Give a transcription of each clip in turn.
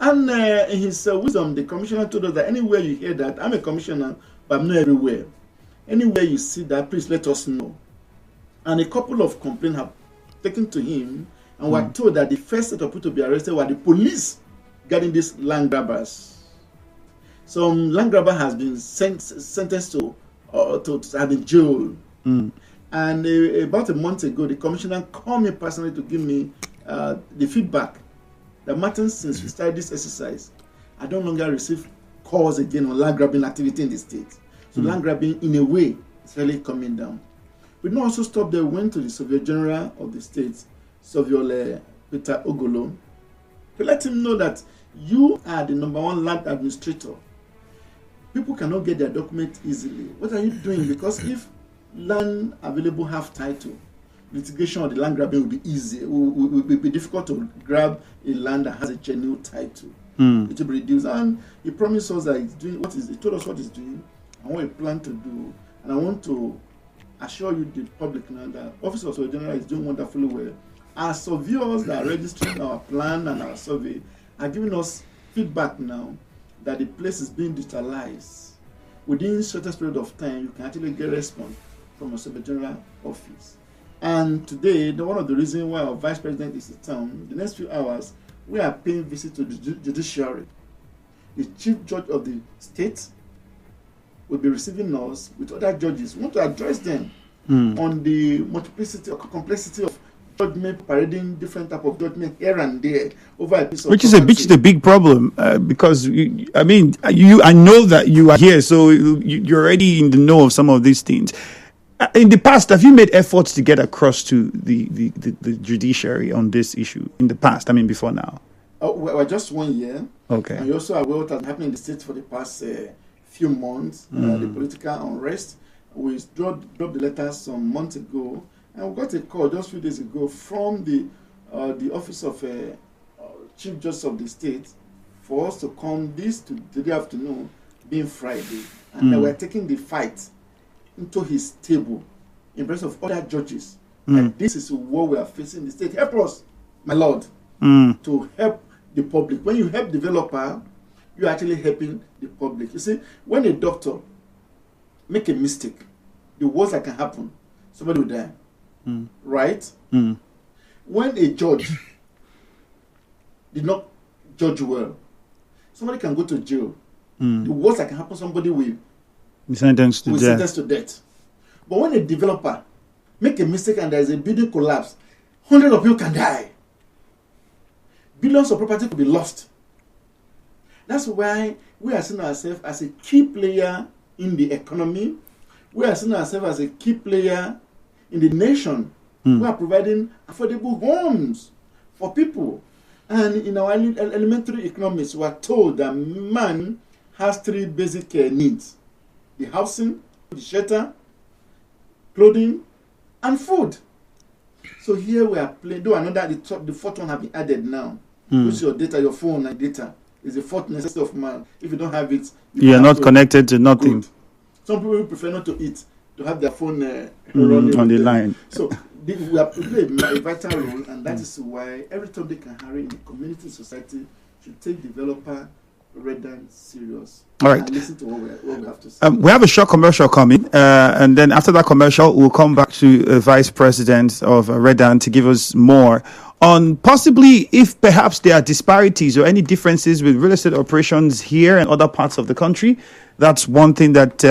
And in his wisdom, the commissioner told us that anywhere you hear that, I'm a commissioner, but I'm not everywhere. Anywhere you see that, please let us know. And a couple of complaints have taken to him, and were told that the first set of people to be arrested were the police guarding these land grabbers. Some land grabber has been sentenced to have been jailed. And about a month ago, the commissioner called me personally to give me the feedback that, Martin, since we started this exercise, I don't longer receive calls again on land grabbing activity in the state. So land grabbing, in a way, is really coming down. We didn't also stop there. We went to the Surveyor General of the state, Surveyor Peter Ogolo, to let him know that you are the #1 land administrator. People cannot get their document easily. What are you doing? Because if land available have title, litigation of the land grabbing will be easy. It will be difficult to grab a land that has a genuine title. It will be reduced. And he promised us that he's doing he told us what he's doing and what he planned to do. And I want to assure you, the public, now that Office of Surveyor General is doing wonderfully well. Our surveyors that are registering our plan and our survey are giving us feedback now that the place is being digitalized. Within shortest period of time, you can actually get response from a Surveyor General office. And today, one of the reasons why our Vice President is in town, the next few hours, we are paying visit to the judiciary. The Chief Judge of the state will be receiving us with other judges. We want to address them on the multiplicity or complexity of judgment, parading different type of judgment here and there over a piece of which is a big problem because I know that you are here, so you're already in the know of some of these things. In the past, have you made efforts to get across to the judiciary on this issue in the past? I mean, before now? Well, just 1 year. Okay. And you also are aware what has happened in the state for the past few months, the political unrest. We dropped the letter some months ago, and we got a call just a few days ago from the office of Chief Justice of the state for us to come today afternoon, being Friday, and they were taking the fight into his table in presence of other judges. And this is what we are facing in the state. Help us, my Lord, to help the public. When you help developer, you're actually helping the public. You see, when a doctor make a mistake, the worst that can happen, somebody will die. Right? When a judge did not judge well, somebody can go to jail. The worst that can happen, somebody will be sentenced to death. But when a developer make a mistake and there is a building collapse, hundreds of people can die. Billions of property could be lost. That's why we are seeing ourselves as a key player in the economy. We are seeing ourselves as a key player in the nation. We are providing affordable homes for people. And in our elementary economics, we are told that man has 3 basic needs: the housing, the shelter, clothing, and food. So here we are playing, though the fourth one have been added now. Which is your data, your phone and data is the fourth necessity of man. If you don't have it, you are not connected to nothing. Good. Some people prefer not to eat, to have their phone running on the line. So we are playing a vital role, and that is why every time they can hurry in the community society should take developer rather serious. All right. And listen to what we have to say. We have a short commercial coming, and then after that commercial, we'll come back to Vice President of Redan to give us more on possibly if perhaps there are disparities or any differences with real estate operations here and other parts of the country. That's one thing that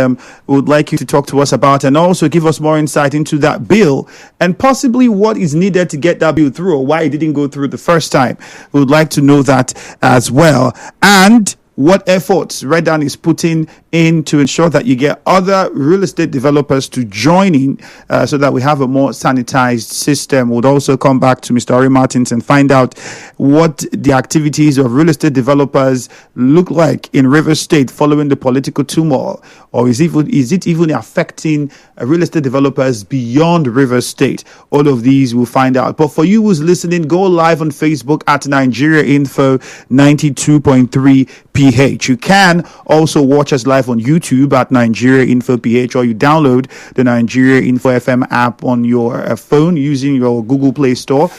we would like you to talk to us about, and also give us more insight into that bill and possibly what is needed to get that bill through or why it didn't go through the first time. We would like to know that as well. And what efforts Redan is putting in to ensure that you get other real estate developers to join in so that we have a more sanitized system. We'll also come back to Mr. Ori Martins and find out what the activities of real estate developers look like in Rivers State following the political turmoil, or is it even affecting real estate developers beyond Rivers State? All of these we'll find out. But for you who's listening, go live on Facebook at Nigeria Info 92.3 PM. PH. You can also watch us live on YouTube at Nigeria Info PH, or you download the Nigeria Info FM app on your phone using your Google Play Store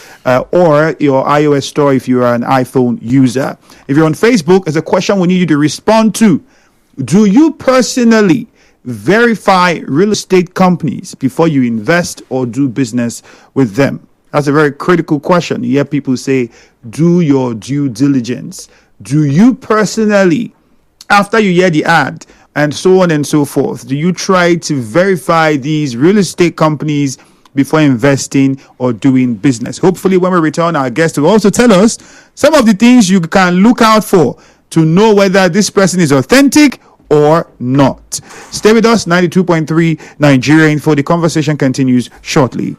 or your iOS store if you are an iPhone user. If you're on Facebook, there's a question we need you to respond to. Do you personally verify real estate companies before you invest or do business with them? That's a very critical question. You hear people say, do your due diligence. Do you personally, after you hear the ad and so on and so forth, do you try to verify these real estate companies before investing or doing business? Hopefully, when we return, our guest will also tell us some of the things you can look out for to know whether this person is authentic or not. Stay with us, 92.3 Nigeria Info. The conversation continues shortly.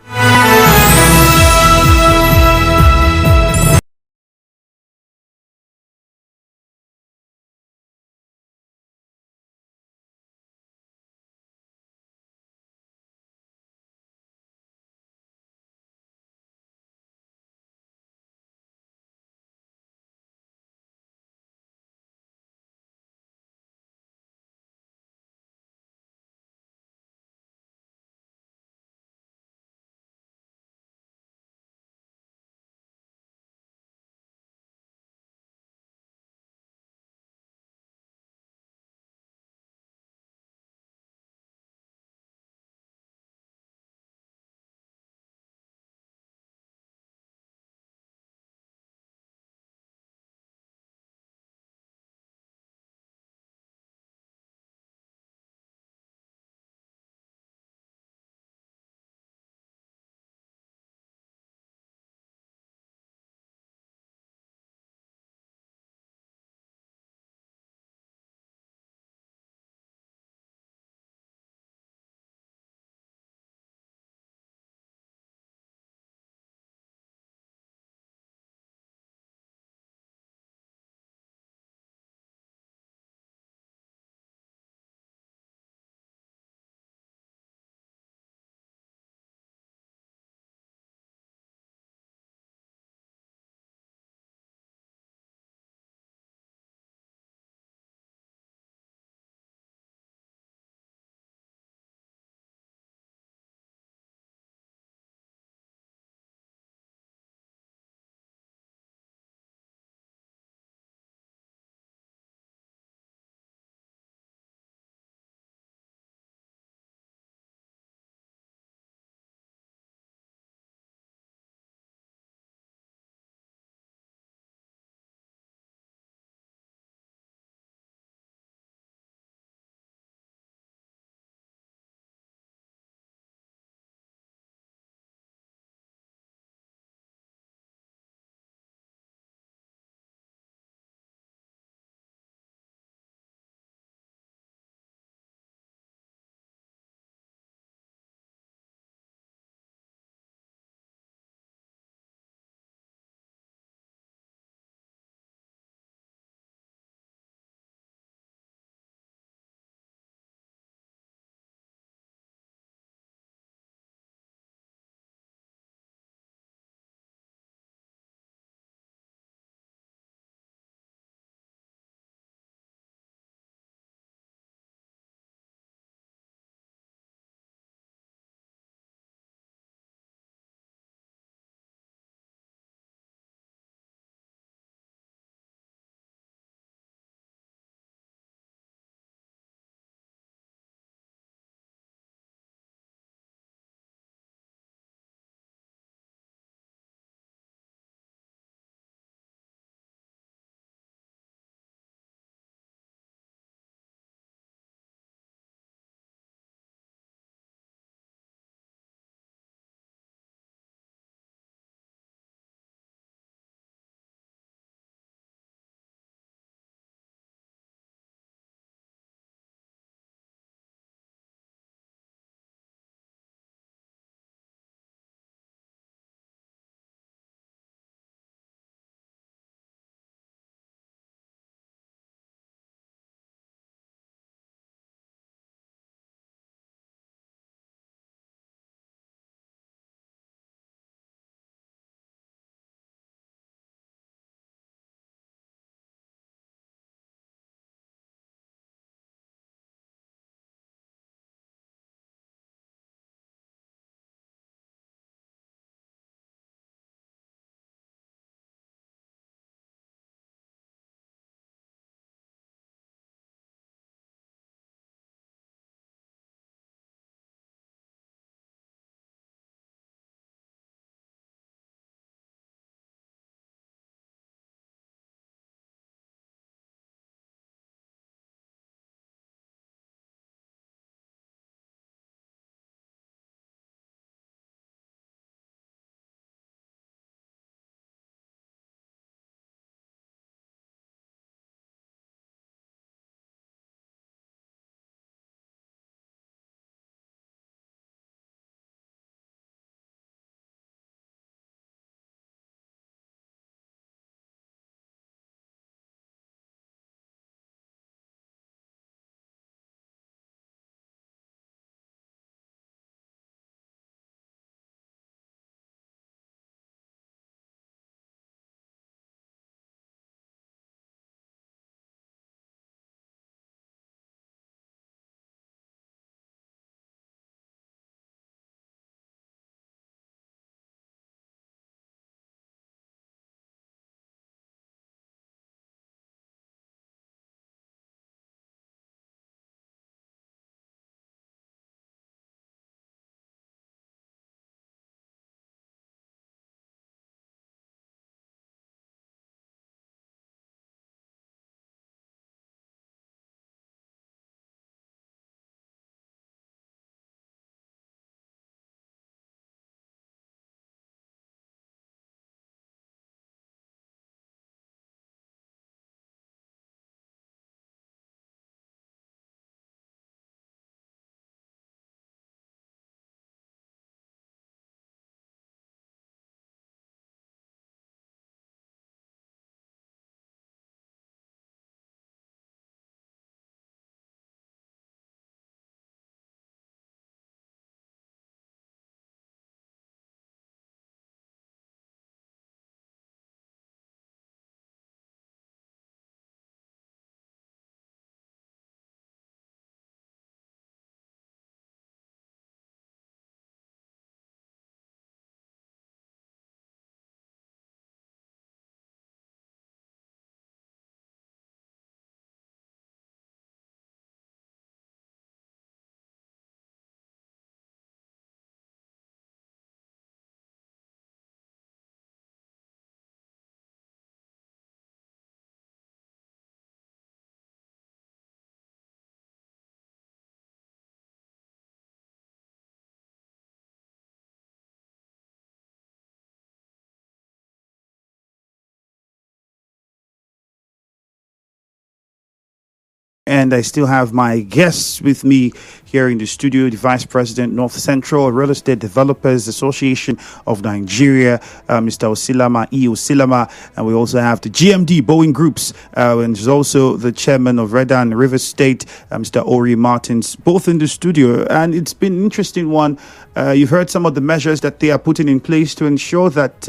And I still have my guests with me here in the studio, the Vice President, North Central Real Estate Developers Association of Nigeria, Mr. Osilama, Osilama. And we also have the GMD, Boing Groups, and there's also the Chairman of Redan River State, Mr. Ori Martins, both in the studio. And it's been an interesting one. You've heard some of the measures that they are putting in place to ensure that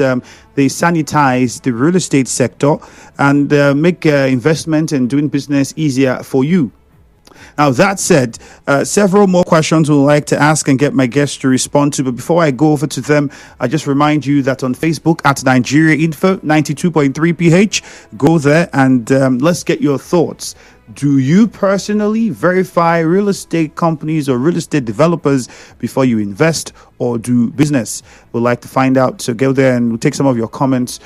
they sanitize the real estate sector and make investment and doing business easier for you. Now, that said, several more questions we'd like to ask and get my guests to respond to. But before I go over to them, I just remind you that on Facebook at Nigeria Info 92.3 PH, go there and let's get your thoughts. Do you personally verify real estate companies or real estate developers before you invest or do business? We'd like to find out. So go there and we'll take some of your comments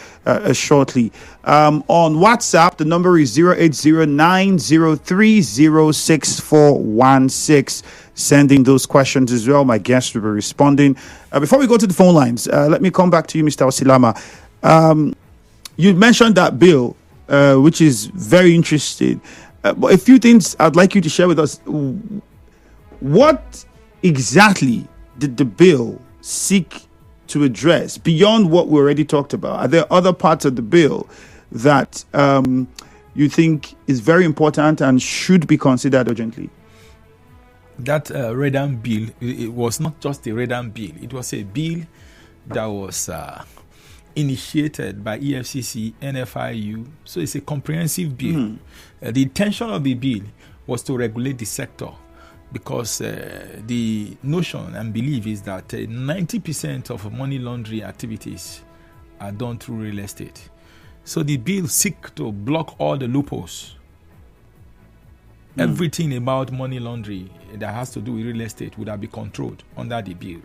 shortly. On WhatsApp, the number is 08090306416. Sending those questions as well. My guests will be responding. Before we go to the phone lines, let me come back to you, Mr. Osilama. You mentioned that bill, which is very interesting. But a few things I'd like you to share with us. What exactly did the bill seek to address beyond what we already talked about? Are there other parts of the bill that you think is very important and should be considered urgently? That Redan bill, it was not just a Redan bill. It was a bill that was initiated by EFCC, NFIU. So it's a comprehensive bill. The intention of the bill was to regulate the sector because the notion and belief is that 90% of money laundering activities are done through real estate. So the bill seeks to block all the loopholes. Everything about money laundering that has to do with real estate would have been controlled under the bill.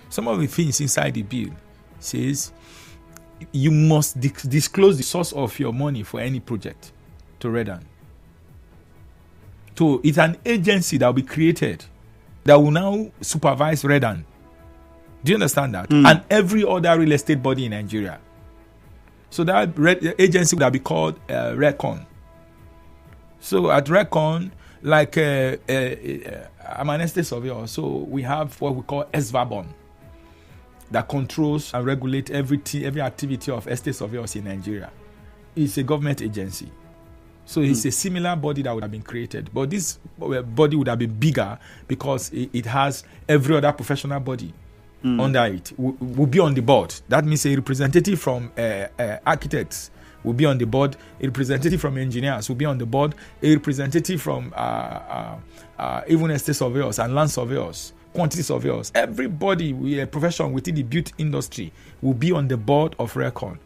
Some of the things inside the bill says you must disclose the source of your money for any project to Redan. So it's an agency that will be created that will now supervise Redan. Do you understand that? And every other real estate body in Nigeria. So that agency would have been called RECON. So at RECON, like I'm an estate surveyor, so we have what we call SVABON that controls and regulates every activity of estate surveyors in Nigeria. It's a government agency. So it's a similar body that would have been created. But this body would have been bigger because it has every other professional body under it. Will be on the board. That means a representative from architects will be on the board. A representative from engineers will be on the board. A representative from even estate surveyors and land surveyors, quantity surveyors. Everybody with a profession within the built industry will be on the board of RECON.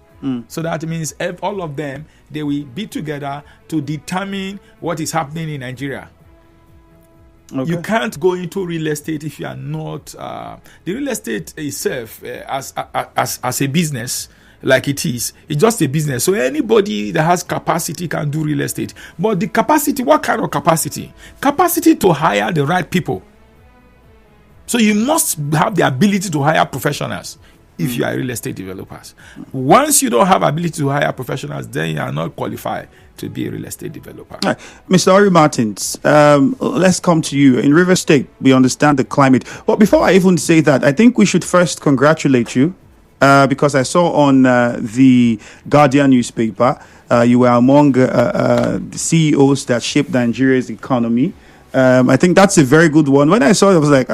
So that means all of them, they will be together to determine what is happening in Nigeria. Okay. You can't go into real estate if you are not the real estate itself as a business. Like it's just a business. So anybody that has capacity can do real estate. But the capacity, what kind of capacity? Capacity to hire the right people. So you must have the ability to hire professionals if you are real estate developers. Once you don't have ability to hire professionals, then you are not qualified to be a real estate developer. Right. Mr. Ori Martins, let's come to you. In River State, we understand the climate. But before I even say that, I think we should first congratulate you. Because I saw on the Guardian newspaper, you were among the CEOs that shaped Nigeria's economy. I think that's a very good one. When I saw it, I was like,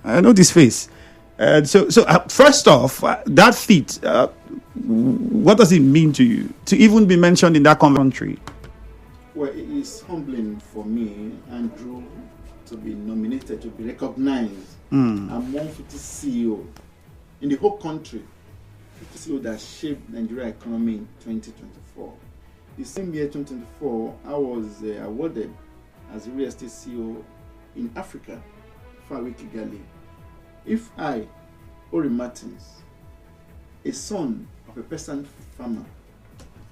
I know this face. So first off, that feat, what does it mean to you to even be mentioned in that country? Well, it is humbling for me, Andrew, to be nominated, to be recognized among 50 CEOs in the whole country. 50 CEOs that shaped Nigeria economy in 2024. The same year, 2024, I was awarded as a real estate CEO in Africa, Far Away Kigali. If I, Ori Martins, a son of a peasant farmer,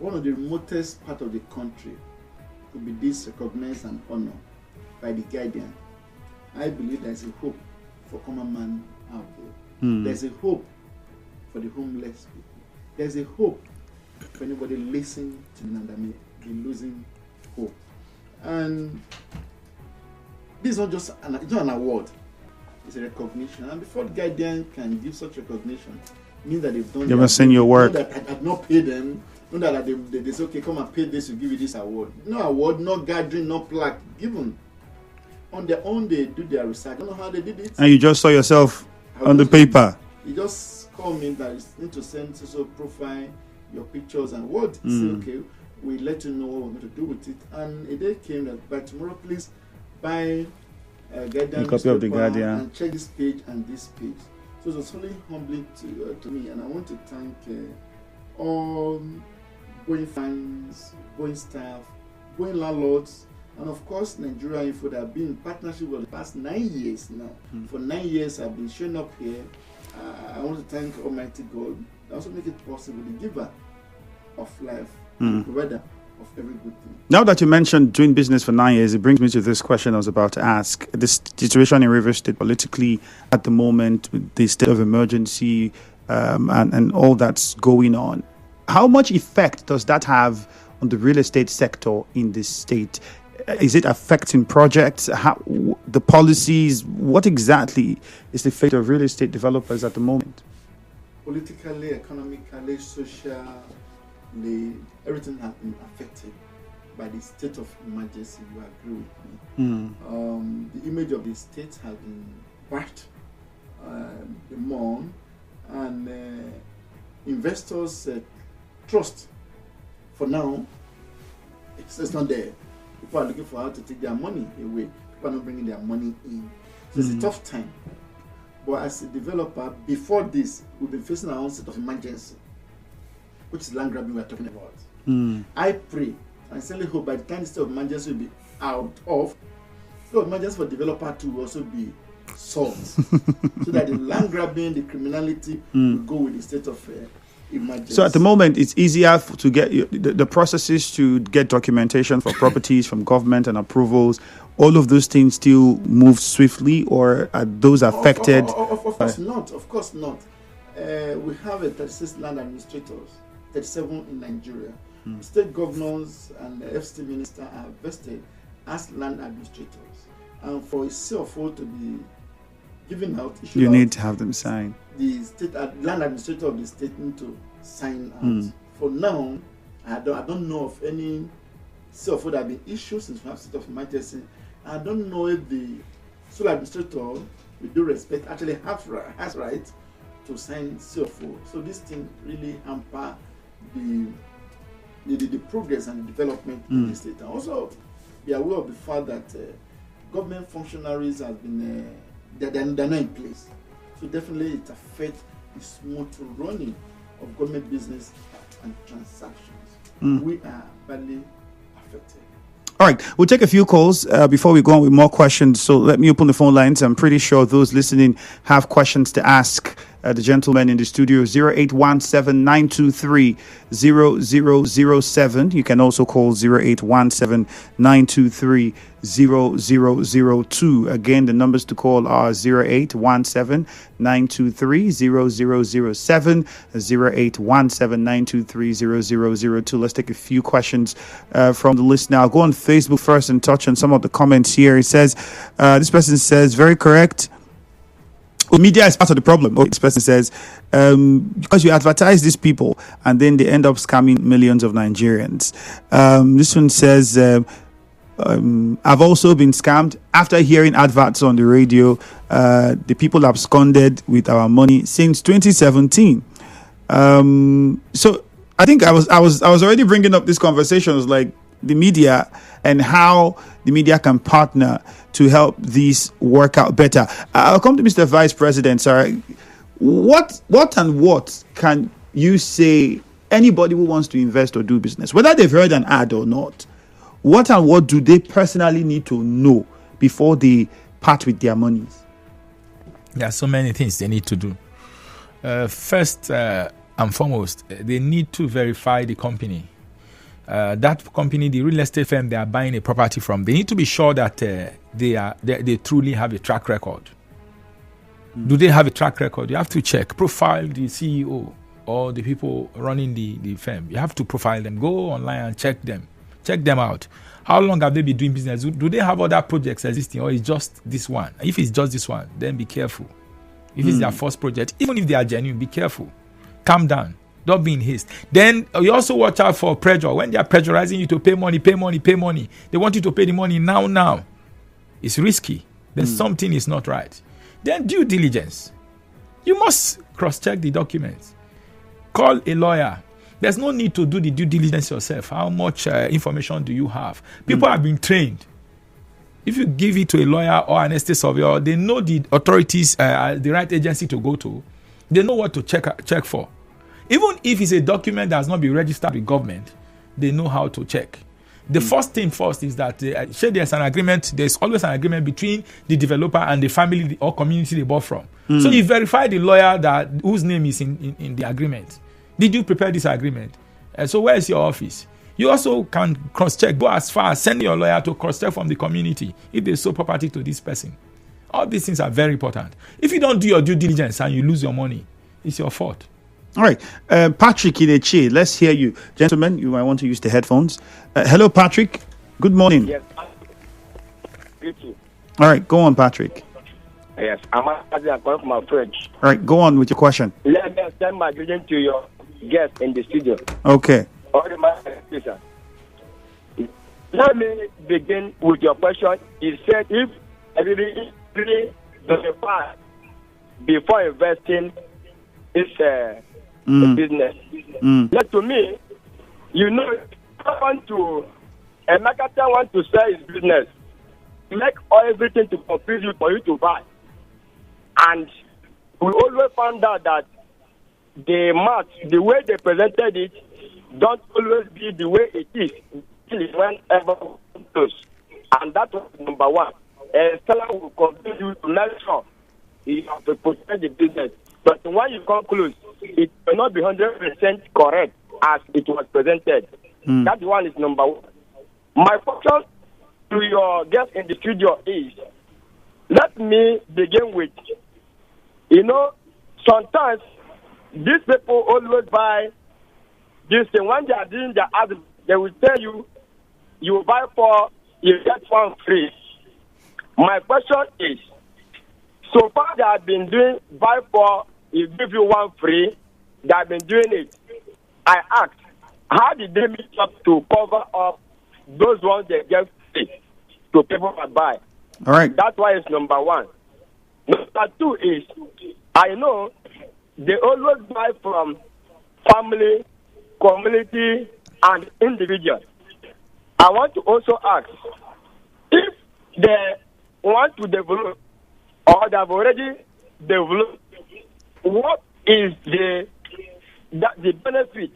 one of the remotest part of the country, could be this recognized and honored by the Guardian, I believe there's a hope for common man out there. There's a hope for the homeless people. There's a hope for anybody listening to me and may be losing hope. And this is not just it's not an award, it's a recognition. And before the Guardian can give such recognition, it means that they've done. They must send your work. Not that I had not paid them. Not that they say, okay, come and pay this, we'll give you this award. No award, no gathering, no plaque given. On their own, they do their research. I don't know how they did it. And you just saw yourself on the paper. You just call me that you need to send social profile, your pictures and what. Say, okay, we let you know what we're going to do with it. And a day came that by tomorrow, please buy a Guardian copy of the Guardian and check this page and this page. So it was really humbling to me, and I want to thank all Boing fans, Boing staff, Boing landlords, and of course Nigeria Info that have been in partnership for the past 9 years now. For 9 years I've been showing up here. I want to thank Almighty God. I also make it possible, the giver of life, the provider of every good thing. Now that you mentioned doing business for 9 years, it brings me to this question I was about to ask. The situation in Rivers State politically at the moment, with the state of emergency and all that's going on, how much effect does that have on the real estate sector in this state? Is it affecting projects? How, the policies? What exactly is the fate of real estate developers at the moment? Politically, economically, socially, everything has been affected by the state of emergency. You agree with me? The image of the state has been bashed, the mourn, and investors' trust for now it's not there. People are looking for how to take their money away. People are not bringing their money in. So it's a tough time. But as a developer, before this, we've been facing our own state of emergency, which is land grabbing we're talking about. I pray and certainly hope by the time the state of emergency will be out of, state of emergency for developer too will also be solved. So that the land grabbing, the criminality will go with the state of emergency. So at the moment, it's easier to get the processes to get documentation for properties from government and approvals. All of those things still move swiftly, or are those affected? Of course not. Of course not. We have 36 land administrators, 37 in Nigeria. State governors and the FCT minister are vested as land administrators. And for a CFO to be given out, you need to have them sign. The state land administrator of the state need to sign out. For now, I don't know of any CFO that have been issued since we have state of emergency. I don't know if the sole administrator, with due respect, actually has right to sign CFO. So this thing really hamper the progress and the development in the state. And also be aware of the fact that government functionaries have been they're not in place. So definitely it affects the smooth running of government business and transactions. We are badly affected. All right, we'll take a few calls before we go on with more questions. So let me open the phone lines. I'm pretty sure those listening have questions to ask the gentleman in the studio. 0817-923-0007. You can also call 0817-923-0002. Again, the numbers to call are 0817-923-0007, 0817-923-0002. Let's take a few questions from the listener. I'll go on Facebook first and touch on some of the comments here. It says, this person says, very correct. Media is part of the problem. This person says, because you advertise these people and then they end up scamming millions of Nigerians. This one says, I've also been scammed after hearing adverts on the radio. The people absconded with our money since 2017. So I think I was already bringing up this conversation. It was like the media and how the media can partner to help these work out better. I'll come to Mr. Vice President, sir. What can you say anybody who wants to invest or do business, whether they've heard an ad or not, what and what do they personally need to know before they part with their monies? There are so many things they need to do. First and foremost, they need to verify the company. That company, the real estate firm they are buying a property from, they need to be sure that they truly have a track record. Do they have a track record? You have to check, profile the CEO or the people running the firm. You have to profile them. Go online and check them. Check them out. How long have they been doing business? Do they have other projects existing, or is just this one? If it's just this one, then be careful. If it's their first project, even if they are genuine, be careful. Calm down. Don't be in haste. Then you also watch out for pressure. When they are pressurizing you to pay money, they want you to pay the money now. It's risky. Then something is not right. Then due diligence. You must cross-check the documents. Call a lawyer. There's no need to do the due diligence yourself. How much information do you have? People have been trained. If you give it to a lawyer or an estate surveyor, they know the authorities, the right agency to go to. They know what to check for. Even if it's a document that has not been registered with government, they know how to check. The first thing first is that there's an agreement. There's always an agreement between the developer and the family or community they bought from. So you verify the lawyer whose name is in the agreement. Did you prepare this agreement? So where is your office? You also can cross-check. Go as far as sending your lawyer to cross-check from the community if they sold property to this person. All these things are very important. If you don't do your due diligence and you lose your money, it's your fault. All right. Patrick Ineche, let's hear you. Gentlemen, you might want to use the headphones. Hello, Patrick. Good morning. Yes. Thank you. All right. Go on, Patrick. Yes. I'm calling from my French. All right. Go on with your question. Let me send my greeting to your guest in the studio. Okay. Let me begin with your question. He said if everybody verify before investing is business. But to me, a marketer want to sell his business, make everything to confuse you for you to buy. And we always found out that the math, the way they presented it, don't always be the way it is whenever close. And that was number one. A seller will confuse you to make sure you have to protect the business. But when you come close, it will not be 100% correct as it was presented. That one is number one. My question to your guest in the studio is, let me begin with, sometimes these people always buy this thing. When they are doing the ad, they will tell you, you buy 4, you get 1 free. My question is, so far they have been doing buy 4, you give you 1 free. They have been doing it. I asked, how did they meet up to cover up those ones they get free to people that buy? All right. That's why it's number one. Number two is, I know they always buy from family, community, and individuals. I want to also ask, if they want to develop or they have already developed, what is the benefit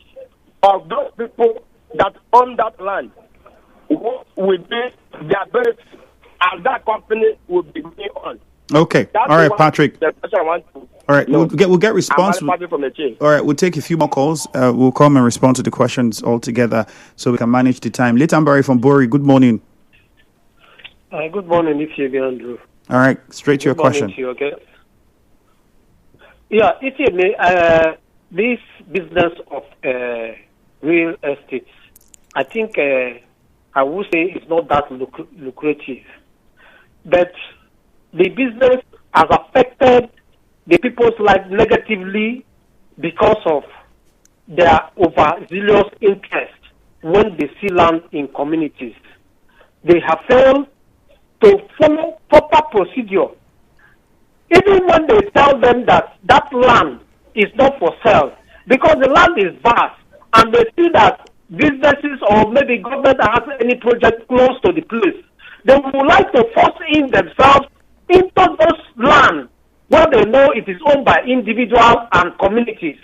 of those people that own that land? What will be their benefit as that company will be going on? Okay. That's all right, Patrick. The question I want to all right. know. We'll get response. From the chain. All right. We'll take a few more calls. We'll come and respond to the questions all together so we can manage the time. Litambari from Bori, good morning. Good morning, Ifeanyi Andrew. All right. Straight to your question. To you, okay? Yeah, Ifeanyi, this business of real estate, I think I would say it's not that lucrative. But the business has affected the people's life negatively because of their overzealous interest when they see land in communities. They have failed to follow proper procedure. Even when they tell them that that land is not for sale, because the land is vast, and they see that businesses or maybe government has any project close to the place, they would like to force in themselves into those land where they know it is owned by individuals and communities.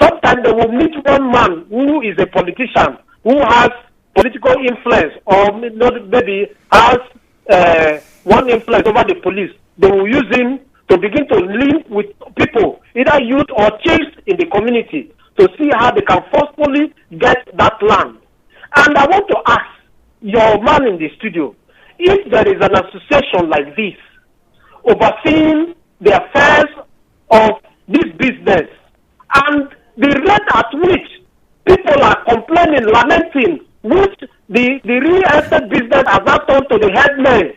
Sometimes they will meet one man who is a politician, who has political influence, or maybe has one influence over the police. They will use him to begin to link with people, either youth or chiefs in the community, to see how they can forcefully get that land. And I want to ask your man in the studio, if there is an association like this overseeing the affairs of this business, and the rate at which people are complaining, lamenting which the real estate business has not turned to the headman,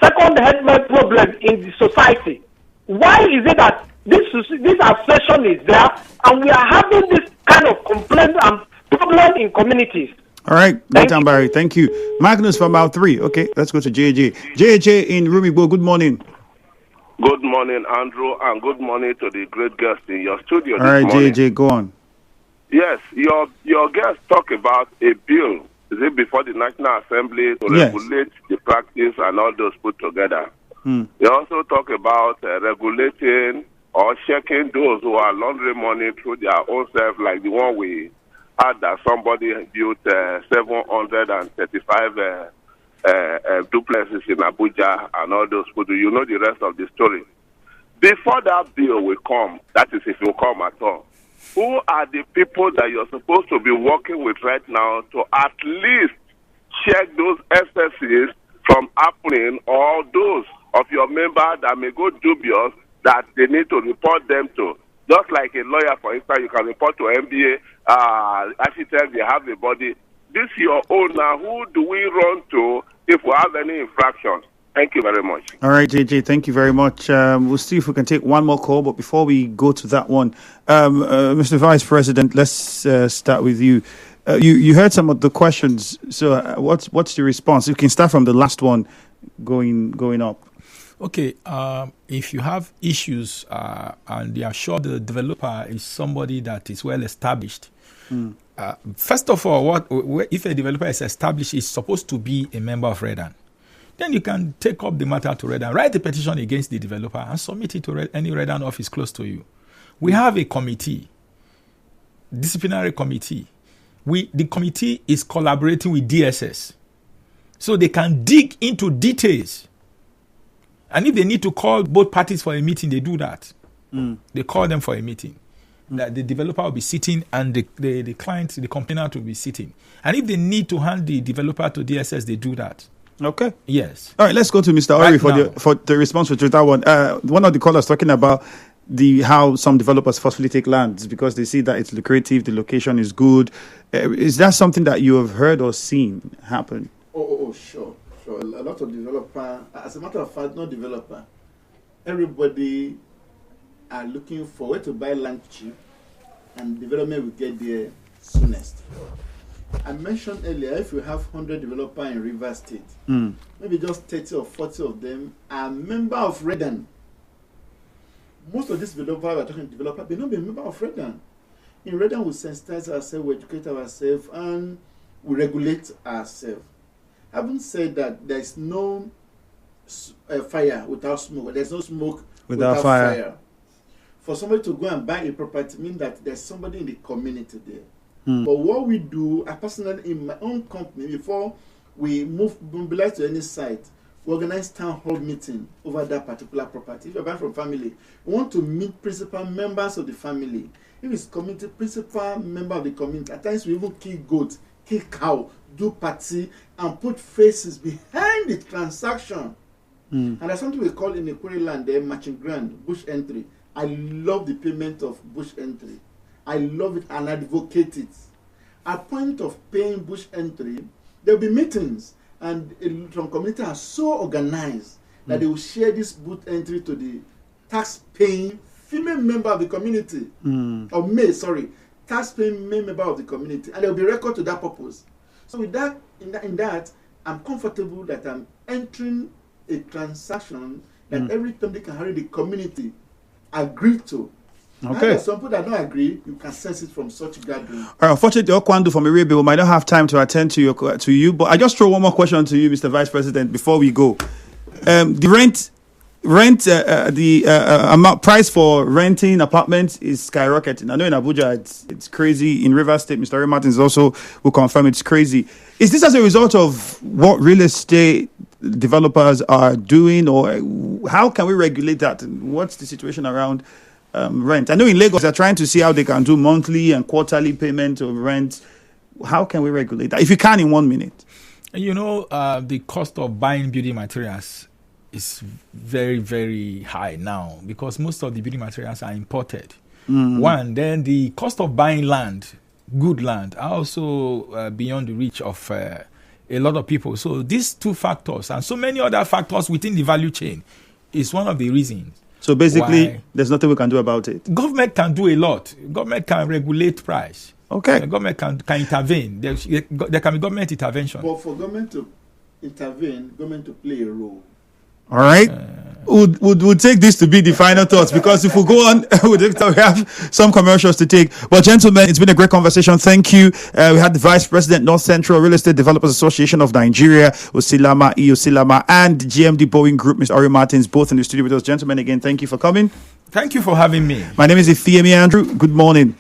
second headman problem in the society. Why is it that this obsession is there and we are having this kind of complaint and problem in communities? All right, Barry, thank you. Magnus from Mount 3. Okay, let's go to JJ. JJ in Rumibo, good morning. Good morning, Andrew, and good morning to the great guest in your studio. All right, JJ, go on. Yes, your guest talk about a bill. Is it before the National Assembly to regulate the practice and all those put together? They also talk about regulating or checking those who are laundering money through their own self, like the one we had that somebody built 735 duplexes in Abuja and all those people. You know the rest of the story. Before that bill will come, that is if it will come at all, who are the people that you're supposed to be working with right now to at least check those excesses from happening, or those of your members that may go dubious that they need to report them to? Just like a lawyer, for instance, you can report to MBA, architect, they have a body. This your own now. Who do we run to if we have any infractions? Thank you very much. All right, JJ, thank you very much. We'll see if we can take one more call, but before we go to that one, Mr. Vice President, let's start with you. You heard some of the questions, so what's the response? You can start from the last one going up. Okay, if you have issues and they are sure the developer is somebody that is well established, first of all, if a developer is established, is supposed to be a member of Redan. Then you can take up the matter to Redan, write a petition against the developer, and submit it to any Redan office close to you. We have a committee, disciplinary committee. The committee is collaborating with DSS, so they can dig into details. And if they need to call both parties for a meeting, they do that. They call them for a meeting. That the developer will be sitting and the client, the complainant will be sitting. And if they need to hand the developer to DSS, they do that. Okay. Yes. All right, let's go to Mr. Ori for the response to that one. One of the callers talking about how some developers forcefully take lands because they see that it's lucrative, the location is good. Is that something that you have heard or seen happen? Oh, sure. A lot of developer, as a matter of fact, not developer, everybody are looking for where to buy land cheap, and development will get there soonest. I mentioned earlier, if you have 100 developers in River State, maybe just 30 or 40 of them are member of Redan. Most of these developers, we're talking developers, they not be a member of Redan. In Redan, we sensitize ourselves, we educate ourselves, and we regulate ourselves. Having said that, there's no fire without smoke. There's no smoke without fire. For somebody to go and buy a property means that there's somebody in the community there. But what we do, I personally, in my own company, before we mobilize to any site, we organize town hall meeting over that particular property. If you're buying from family, we want to meet principal members of the family. If it's community, principal member of the community. At times we even kill goats, kill cow, do party, and put faces behind the transaction. And there's something we call in the quarry land there, matching grant, bush entry. I love the payment of bush entry. I love it and advocate it. At point of paying bush entry, there'll be meetings, and some community are so organized that they will share this bush entry to the tax-paying female member of the community, tax-paying male member of the community, and there will be record to that purpose. So with that, in that, I'm comfortable that I'm entering a transaction that every company can hurry the community agree to. Okay. Some people that don't agree, you can sense it from such gathering. Unfortunately, Okwandu from Arabia might not have time to attend to you, but I just throw one more question to you, Mr. Vice President, before we go. The amount price for renting apartments is skyrocketing. I know in Abuja it's crazy. In River State, Mr. Ray Martins also will confirm it's crazy. Is this as a result of what real estate developers are doing, or how can we regulate that? What's the situation around rent? I know in Lagos they're trying to see how they can do monthly and quarterly payment of rent. How can we regulate that? If you can, in 1 minute. You know, the cost of buying building materials is very, very high now because most of the building materials are imported. One, then the cost of buying land good land are also beyond the reach of a lot of people. So these two factors and so many other factors within the value chain is one of the reasons. So basically, there's nothing we can do about it. Government can do a lot. Government can regulate price. Okay. The government can intervene. There can be government intervention. But for government to intervene, government to play a role. All right. We'll take this to be the final thoughts, because if we go on, we have some commercials to take. But gentlemen, it's been a great conversation. Thank you. We had the Vice President, North Central Real Estate Developers Association of Nigeria, Osilama, Osilama, and GMD Boing Group, Ms. Ori Martins, both in the studio with us. Gentlemen, again, thank you for coming. Thank you for having me. My name is Ifeemi Andrew. Good morning.